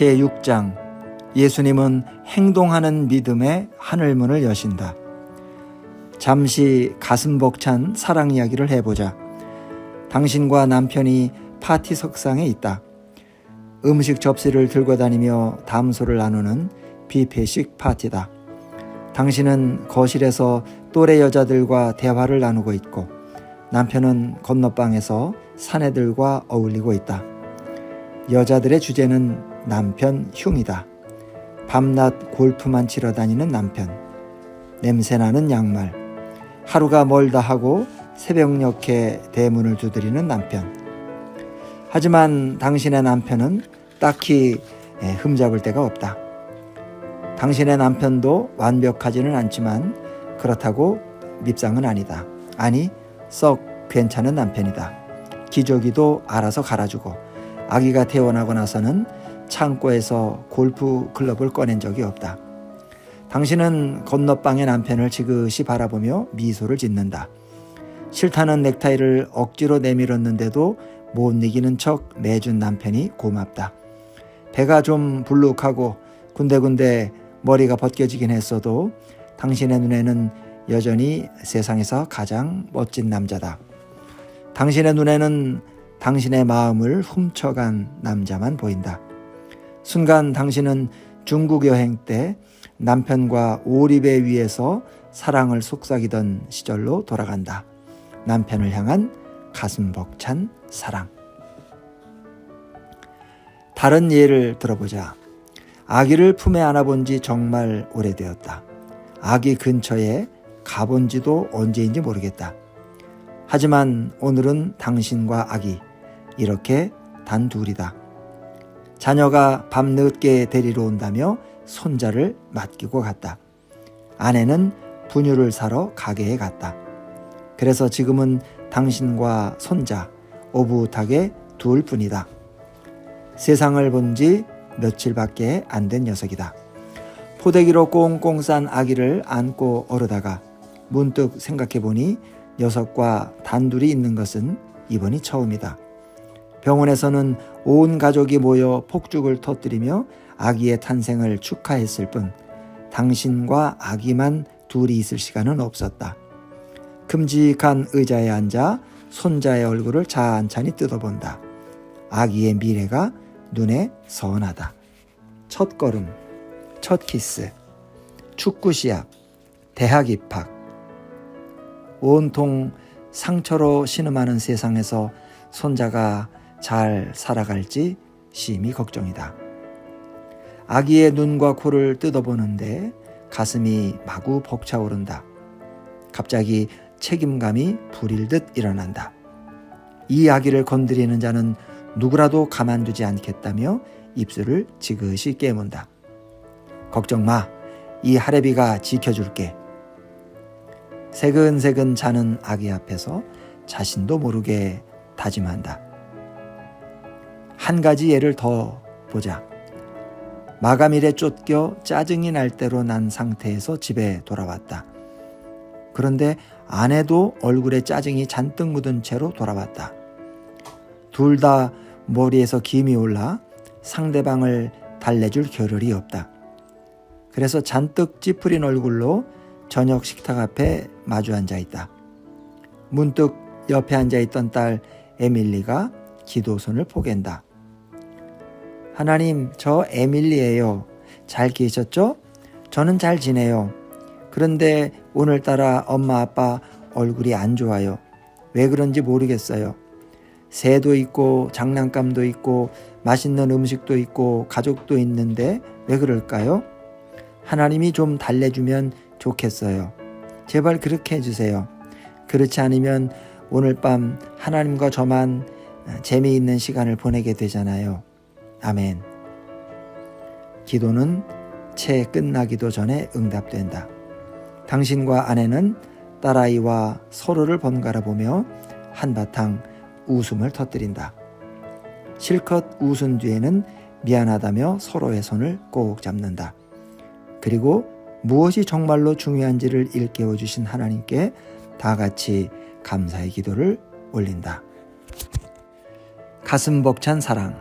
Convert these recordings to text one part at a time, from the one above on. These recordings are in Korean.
제6장 예수님은 행동하는 믿음의 하늘문을 여신다. 잠시 가슴 벅찬 사랑 이야기를 해보자. 당신과 남편이 파티 석상에 있다. 음식 접시를 들고 다니며 담소를 나누는 뷔페식 파티다. 당신은 거실에서 또래 여자들과 대화를 나누고 있고 남편은 건너방에서 사내들과 어울리고 있다. 여자들의 주제는 남편 흉이다. 밤낮 골프만 치러 다니는 남편, 냄새나는 양말, 하루가 멀다 하고 새벽녘에 대문을 두드리는 남편. 하지만 당신의 남편은 딱히 흠잡을 데가 없다. 당신의 남편도 완벽하지는 않지만 그렇다고 밉상은 아니다. 아니, 썩 괜찮은 남편이다. 기저귀도 알아서 갈아주고 아기가 태어나고 나서는 창고에서 골프 클럽을 꺼낸 적이 없다. 당신은 건너방의 남편을 지그시 바라보며 미소를 짓는다. 싫다는 넥타이를 억지로 내밀었는데도 못 이기는 척 내준 남편이 고맙다. 배가 좀 불룩하고 군데군데 머리가 벗겨지긴 했어도 당신의 눈에는 여전히 세상에서 가장 멋진 남자다. 당신의 눈에는 당신의 마음을 훔쳐간 남자만 보인다. 순간 당신은 중국 여행 때 남편과 오리배 위에서 사랑을 속삭이던 시절로 돌아간다. 남편을 향한 가슴 벅찬 사랑. 다른 예를 들어보자. 아기를 품에 안아본 지 정말 오래되었다. 아기 근처에 가본 지도 언제인지 모르겠다. 하지만 오늘은 당신과 아기, 이렇게 단 둘이다. 자녀가 밤늦게 데리러 온다며 손자를 맡기고 갔다. 아내는 분유를 사러 가게에 갔다. 그래서 지금은 당신과 손자 오붓하게 둘뿐이다. 세상을 본 지 며칠밖에 안 된 녀석이다. 포대기로 꽁꽁 싼 아기를 안고 오르다가 문득 생각해보니 녀석과 단둘이 있는 것은 이번이 처음이다. 병원에서는 온 가족이 모여 폭죽을 터뜨리며 아기의 탄생을 축하했을 뿐 당신과 아기만 둘이 있을 시간은 없었다. 큼직한 의자에 앉아 손자의 얼굴을 찬찬히 뜯어본다. 아기의 미래가 눈에 선하다. 첫 걸음, 첫 키스, 축구 시합, 대학 입학. 온통 상처로 신음하는 세상에서 손자가 잘 살아갈지 심히 걱정이다. 아기의 눈과 코를 뜯어보는데 가슴이 마구 벅차오른다. 갑자기 책임감이 불일듯 일어난다. 이 아기를 건드리는 자는 누구라도 가만두지 않겠다며 입술을 지그시 깨문다. 걱정 마, 이 할애비가 지켜줄게. 새근새근 자는 아기 앞에서 자신도 모르게 다짐한다. 한 가지 예를 더 보자. 마감일에 쫓겨 짜증이 날 대로 난 상태에서 집에 돌아왔다. 그런데 아내도 얼굴에 짜증이 잔뜩 묻은 채로 돌아왔다. 둘 다 머리에서 김이 올라 상대방을 달래줄 겨를이 없다. 그래서 잔뜩 찌푸린 얼굴로 저녁 식탁 앞에 마주 앉아 있다. 문득 옆에 앉아 있던 딸 에밀리가 기도손을 포갠다. 하나님, 저 에밀리예요. 잘 계셨죠? 저는 잘 지내요. 그런데 오늘따라 엄마 아빠 얼굴이 안 좋아요. 왜 그런지 모르겠어요. 새도 있고 장난감도 있고 맛있는 음식도 있고 가족도 있는데 왜 그럴까요? 하나님이 좀 달래주면 좋겠어요. 제발 그렇게 해주세요. 그렇지 않으면 오늘 밤 하나님과 저만 재미있는 시간을 보내게 되잖아요. 아멘. 기도는 채 끝나기도 전에 응답된다. 당신과 아내는 딸아이와 서로를 번갈아 보며 한바탕 웃음을 터뜨린다. 실컷 웃은 뒤에는 미안하다며 서로의 손을 꼭 잡는다. 그리고 무엇이 정말로 중요한지를 일깨워 주신 하나님께 다 같이 감사의 기도를 올린다. 가슴 벅찬 사랑.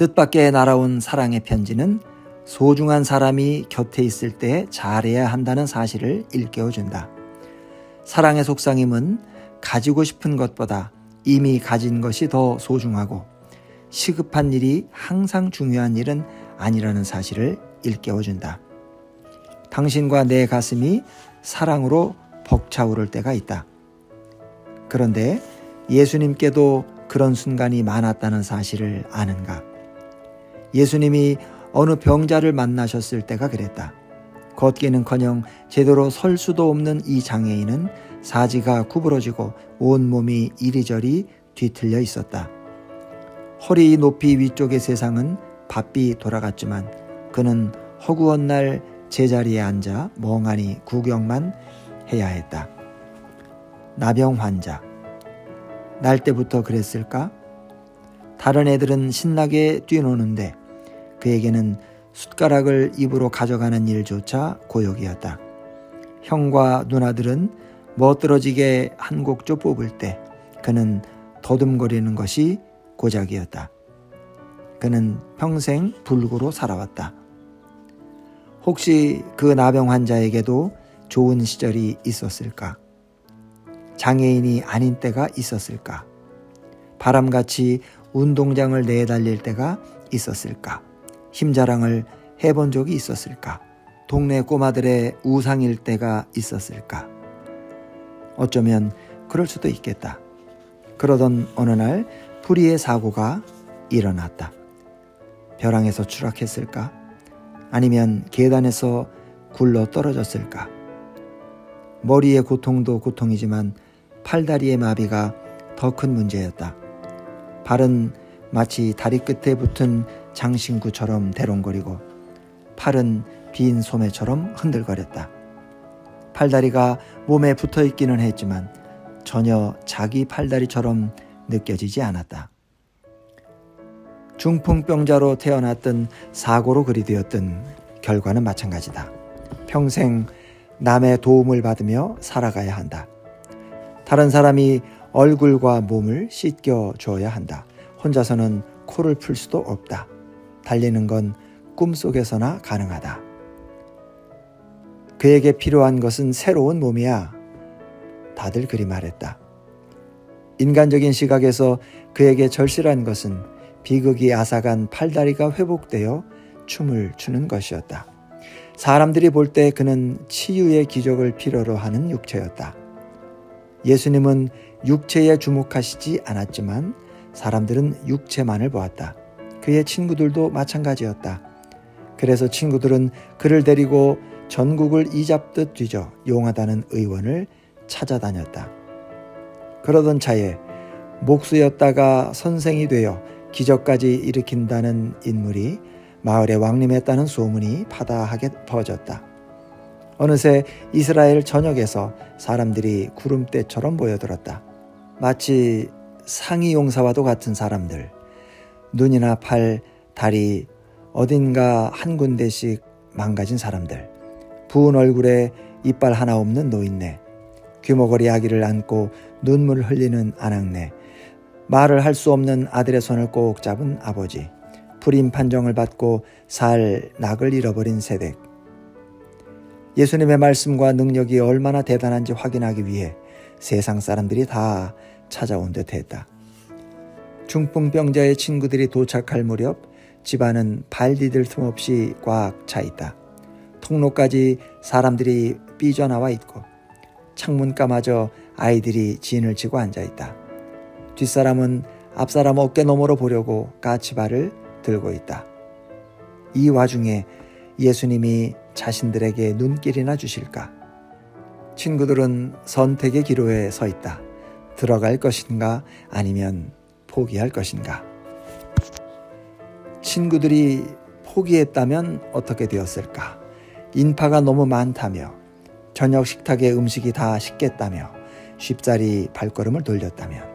뜻밖의 날아온 사랑의 편지는 소중한 사람이 곁에 있을 때 잘해야 한다는 사실을 일깨워준다. 사랑의 속삭임은 가지고 싶은 것보다 이미 가진 것이 더 소중하고 시급한 일이 항상 중요한 일은 아니라는 사실을 일깨워준다. 당신과 내 가슴이 사랑으로 벅차오를 때가 있다. 그런데 예수님께도 그런 순간이 많았다는 사실을 아는가? 예수님이 어느 병자를 만나셨을 때가 그랬다. 걷기는커녕 제대로 설 수도 없는 이 장애인은 사지가 구부러지고 온몸이 이리저리 뒤틀려 있었다. 허리 높이 위쪽의 세상은 바삐 돌아갔지만 그는 허구한 날 제자리에 앉아 멍하니 구경만 해야 했다. 나병 환자. 날 때부터 그랬을까? 다른 애들은 신나게 뛰노는데 그에게는 숟가락을 입으로 가져가는 일조차 고역이었다. 형과 누나들은 멋들어지게 한 곡조 뽑을 때 그는 더듬거리는 것이 고작이었다. 그는 평생 불구로 살아왔다. 혹시 그 나병 환자에게도 좋은 시절이 있었을까? 장애인이 아닌 때가 있었을까? 바람같이 운동장을 내달릴 때가 있었을까? 힘자랑을 해본 적이 있었을까? 동네 꼬마들의 우상일 때가 있었을까? 어쩌면 그럴 수도 있겠다. 그러던 어느 날 불의의 사고가 일어났다. 벼랑에서 추락했을까? 아니면 계단에서 굴러 떨어졌을까? 머리의 고통도 고통이지만 팔다리의 마비가 더 큰 문제였다. 발은 마치 다리 끝에 붙은 장신구처럼 대롱거리고 팔은 빈 소매처럼 흔들거렸다. 팔다리가 몸에 붙어있기는 했지만 전혀 자기 팔다리처럼 느껴지지 않았다. 중풍병자로 태어났든 사고로 그리 되었든 결과는 마찬가지다. 평생 남의 도움을 받으며 살아가야 한다. 다른 사람이 얼굴과 몸을 씻겨줘야 한다. 혼자서는 코를 풀 수도 없다. 달리는 건 꿈속에서나 가능하다. 그에게 필요한 것은 새로운 몸이야. 다들 그리 말했다. 인간적인 시각에서 그에게 절실한 것은 비극이 앗아간 팔다리가 회복되어 춤을 추는 것이었다. 사람들이 볼 때 그는 치유의 기적을 필요로 하는 육체였다. 예수님은 육체에 주목하시지 않았지만 사람들은 육체만을 보았다. 그의 친구들도 마찬가지였다. 그래서 친구들은 그를 데리고 전국을 이잡듯 뒤져 용하다는 의원을 찾아다녔다. 그러던 차에 목수였다가 선생이 되어 기적까지 일으킨다는 인물이 마을에 왕림했다는 소문이 파다하게 퍼졌다. 어느새 이스라엘 전역에서 사람들이 구름대처럼 모여들었다. 마치 상위 용사와도 같은 사람들, 눈이나 팔, 다리 어딘가 한 군데씩 망가진 사람들, 부은 얼굴에 이빨 하나 없는 노인네, 귀머거리 아기를 안고 눈물 흘리는 아낙네, 말을 할 수 없는 아들의 손을 꼭 잡은 아버지, 불임 판정을 받고 살 낙을 잃어버린 세댁. 예수님의 말씀과 능력이 얼마나 대단한지 확인하기 위해 세상 사람들이 다 찾아온 듯 했다. 중풍병자의 친구들이 도착할 무렵 집안은 발 디딜 틈 없이 꽉 차 있다. 통로까지 사람들이 삐져나와 있고 창문가마저 아이들이 진을 치고 앉아있다. 뒷사람은 앞사람 어깨 너머로 보려고 까치발을 들고 있다. 이 와중에 예수님이 자신들에게 눈길이나 주실까? 친구들은 선택의 기로에 서 있다. 들어갈 것인가 아니면 포기할 것인가? 친구들이 포기했다면 어떻게 되었을까? 인파가 너무 많다며, 저녁 식탁에 음식이 다 식겠다며, 쉽사리 발걸음을 돌렸다면.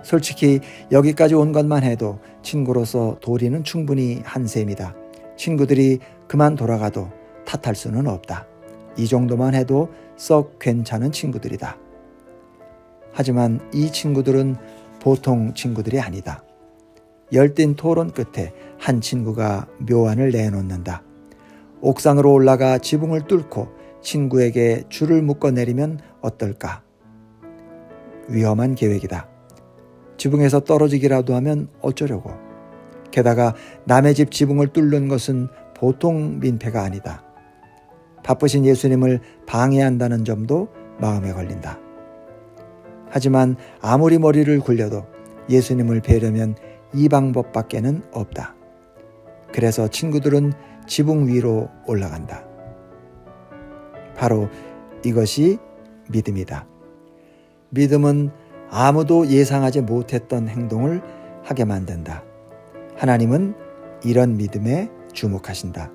솔직히 여기까지 온 것만 해도 친구로서 도리는 충분히 한 셈이다. 친구들이 그만 돌아가도 탓할 수는 없다. 이 정도만 해도 썩 괜찮은 친구들이다. 하지만 이 친구들은 보통 친구들이 아니다. 열띤 토론 끝에 한 친구가 묘안을 내놓는다. 옥상으로 올라가 지붕을 뚫고 친구에게 줄을 묶어 내리면 어떨까? 위험한 계획이다. 지붕에서 떨어지기라도 하면 어쩌려고. 게다가 남의 집 지붕을 뚫는 것은 보통 민폐가 아니다. 바쁘신 예수님을 방해한다는 점도 마음에 걸린다. 하지만 아무리 머리를 굴려도 예수님을 뵈려면 이 방법밖에는 없다. 그래서 친구들은 지붕 위로 올라간다. 바로 이것이 믿음이다. 믿음은 아무도 예상하지 못했던 행동을 하게 만든다. 하나님은 이런 믿음에 주목하신다.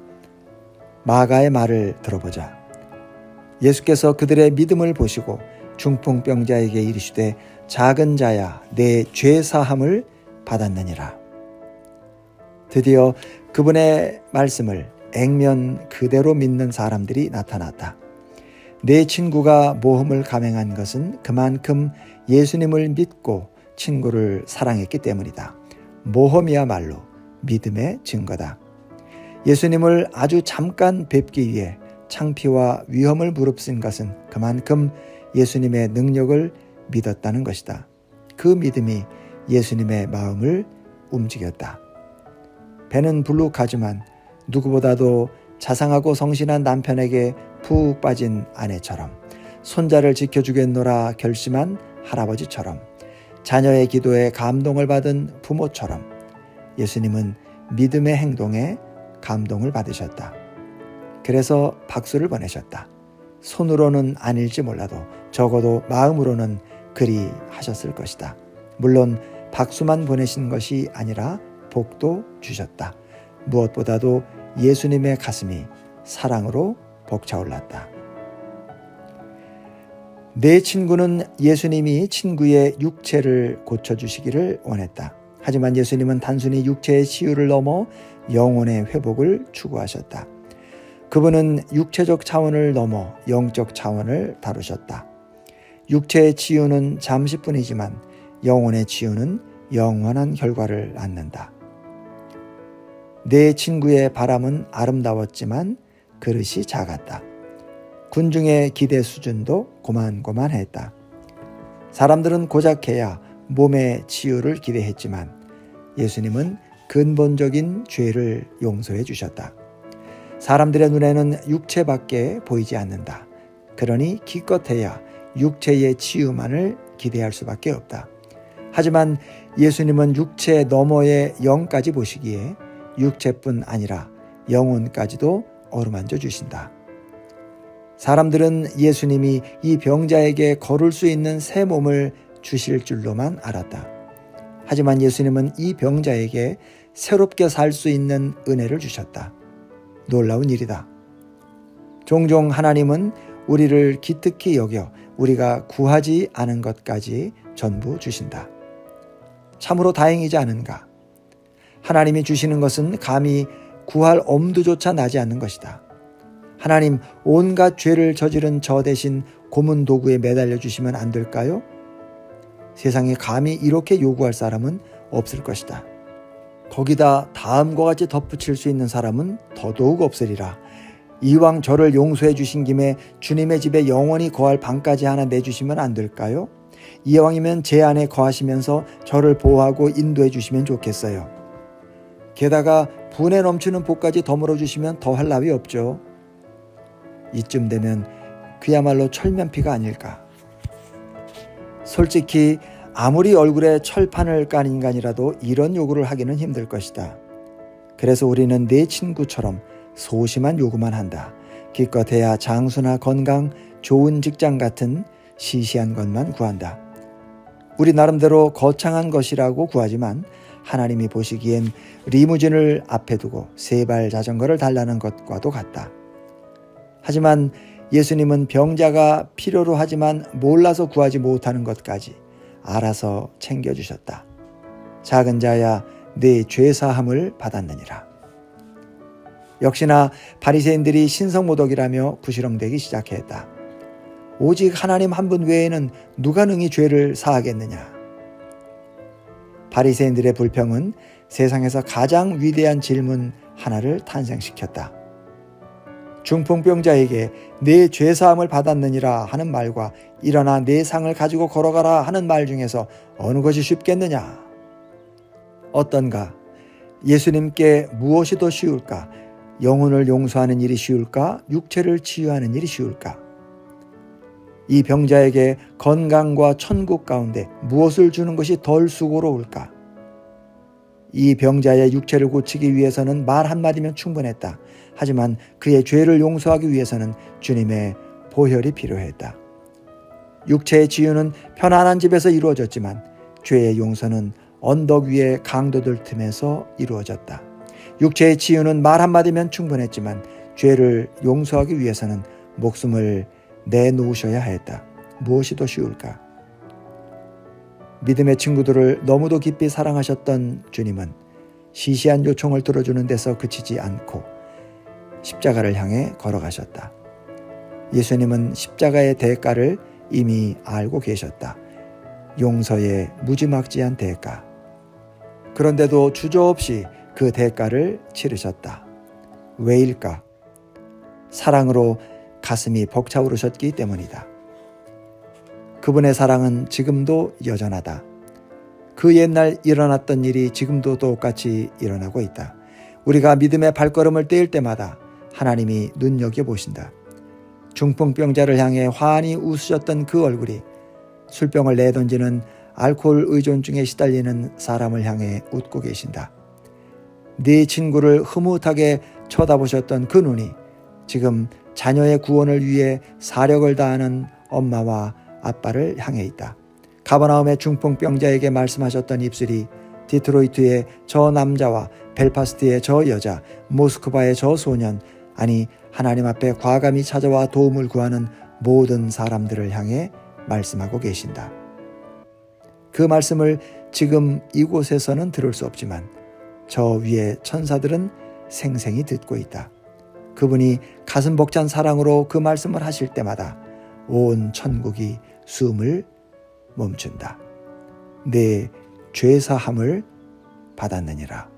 마가의 말을 들어보자. 예수께서 그들의 믿음을 보시고 중풍병자에게 이르시되 작은 자야 내 죄 사함을 받았느니라. 드디어 그분의 말씀을 액면 그대로 믿는 사람들이 나타났다. 내 친구가 모험을 감행한 것은 그만큼 예수님을 믿고 친구를 사랑했기 때문이다. 모험이야말로 믿음의 증거다. 예수님을 아주 잠깐 뵙기 위해 창피와 위험을 무릅쓴 것은 그만큼 예수님의 능력을 믿었다는 것이다. 그 믿음이 예수님의 마음을 움직였다. 배는 불룩하지만 누구보다도 자상하고 성실한 남편에게 푹 빠진 아내처럼, 손자를 지켜주겠노라 결심한 할아버지처럼, 자녀의 기도에 감동을 받은 부모처럼 예수님은 믿음의 행동에 감동을 받으셨다. 그래서 박수를 보내셨다. 손으로는 아닐지 몰라도 적어도 마음으로는 그리 하셨을 것이다. 물론 박수만 보내신 것이 아니라 복도 주셨다. 무엇보다도 예수님의 가슴이 사랑으로 벅차올랐다. 내 친구는 예수님이 친구의 육체를 고쳐주시기를 원했다. 하지만 예수님은 단순히 육체의 치유를 넘어 영혼의 회복을 추구하셨다. 그분은 육체적 차원을 넘어 영적 차원을 다루셨다. 육체의 치유는 잠시뿐이지만 영혼의 치유는 영원한 결과를 낳는다. 내 친구의 바람은 아름다웠지만 그릇이 작았다. 군중의 기대 수준도 고만고만했다. 사람들은 고작해야 몸의 치유를 기대했지만 예수님은 근본적인 죄를 용서해 주셨다. 사람들의 눈에는 육체밖에 보이지 않는다. 그러니 기껏해야 육체의 치유만을 기대할 수밖에 없다. 하지만 예수님은 육체 너머의 영까지 보시기에 육체뿐 아니라 영혼까지도 어루만져 주신다. 사람들은 예수님이 이 병자에게 걸을 수 있는 새 몸을 주실 줄로만 알았다. 하지만 예수님은 이 병자에게 새롭게 살 수 있는 은혜를 주셨다. 놀라운 일이다. 종종 하나님은 우리를 기특히 여겨 우리가 구하지 않은 것까지 전부 주신다. 참으로 다행이지 않은가? 하나님이 주시는 것은 감히 구할 엄두조차 나지 않는 것이다. 하나님, 온갖 죄를 저지른 저 대신 고문 도구에 매달려 주시면 안 될까요? 세상에 감히 이렇게 요구할 사람은 없을 것이다. 거기다 다음과 같이 덧붙일 수 있는 사람은 더더욱 없으리라. 이왕 저를 용서해 주신 김에 주님의 집에 영원히 거할 방까지 하나 내주시면 안 될까요? 이왕이면 제 안에 거하시면서 저를 보호하고 인도해 주시면 좋겠어요. 게다가 분에 넘치는 복까지 덤으로 주시면 더할 나위 없죠. 이쯤 되면 그야말로 철면피가 아닐까. 솔직히 아무리 얼굴에 철판을 깐 인간이라도 이런 요구를 하기는 힘들 것이다. 그래서 우리는 내 친구처럼 소심한 요구만 한다. 기껏해야 장수나 건강, 좋은 직장 같은 시시한 것만 구한다. 우리 나름대로 거창한 것이라고 구하지만 하나님이 보시기엔 리무진을 앞에 두고 세발 자전거를 달라는 것과도 같다. 하지만 예수님은 병자가 필요로 하지만 몰라서 구하지 못하는 것까지 알아서 챙겨주셨다. 작은 자야 네 죄사함을 받았느니라. 역시나 바리새인들이 신성모독이라며 구시렁대기 시작했다. 오직 하나님 한 분 외에는 누가 능히 죄를 사하겠느냐. 바리새인들의 불평은 세상에서 가장 위대한 질문 하나를 탄생시켰다. 중풍병자에게 내 죄사함을 받았느니라 하는 말과 일어나 내 상을 가지고 걸어가라 하는 말 중에서 어느 것이 쉽겠느냐? 어떤가? 예수님께 무엇이 더 쉬울까? 영혼을 용서하는 일이 쉬울까? 육체를 치유하는 일이 쉬울까? 이 병자에게 건강과 천국 가운데 무엇을 주는 것이 덜 수고로울까? 이 병자의 육체를 고치기 위해서는 말 한마디면 충분했다. 하지만 그의 죄를 용서하기 위해서는 주님의 보혈이 필요했다. 육체의 치유는 편안한 집에서 이루어졌지만 죄의 용서는 언덕 위의 강도들 틈에서 이루어졌다. 육체의 치유는 말 한마디면 충분했지만 죄를 용서하기 위해서는 목숨을 내놓으셔야 했다. 무엇이 더 쉬울까? 믿음의 친구들을 너무도 깊이 사랑하셨던 주님은 시시한 요청을 들어주는 데서 그치지 않고 십자가를 향해 걸어가셨다. 예수님은 십자가의 대가를 이미 알고 계셨다. 용서의 무지막지한 대가. 그런데도 주저없이 그 대가를 치르셨다. 왜일까? 사랑으로 가슴이 벅차오르셨기 때문이다. 그분의 사랑은 지금도 여전하다. 그 옛날 일어났던 일이 지금도 똑같이 일어나고 있다. 우리가 믿음의 발걸음을 떼일 때마다 하나님이 눈여겨보신다. 중풍병자를 향해 환히 웃으셨던 그 얼굴이 술병을 내던지는 알코올 의존증에 시달리는 사람을 향해 웃고 계신다. 네 친구를 흐뭇하게 쳐다보셨던 그 눈이 지금 자녀의 구원을 위해 사력을 다하는 엄마와 아빠를 향해 있다. 가버나움의 중풍병자에게 말씀하셨던 입술이 디트로이트의 저 남자와 벨파스트의 저 여자, 모스크바의 저 소년, 아니 하나님 앞에 과감히 찾아와 도움을 구하는 모든 사람들을 향해 말씀하고 계신다. 그 말씀을 지금 이곳에서는 들을 수 없지만 저 위에 천사들은 생생히 듣고 있다. 그분이 가슴 벅찬 사랑으로 그 말씀을 하실 때마다 온 천국이 숨을 멈춘다. 내 죄사함을 받았느니라.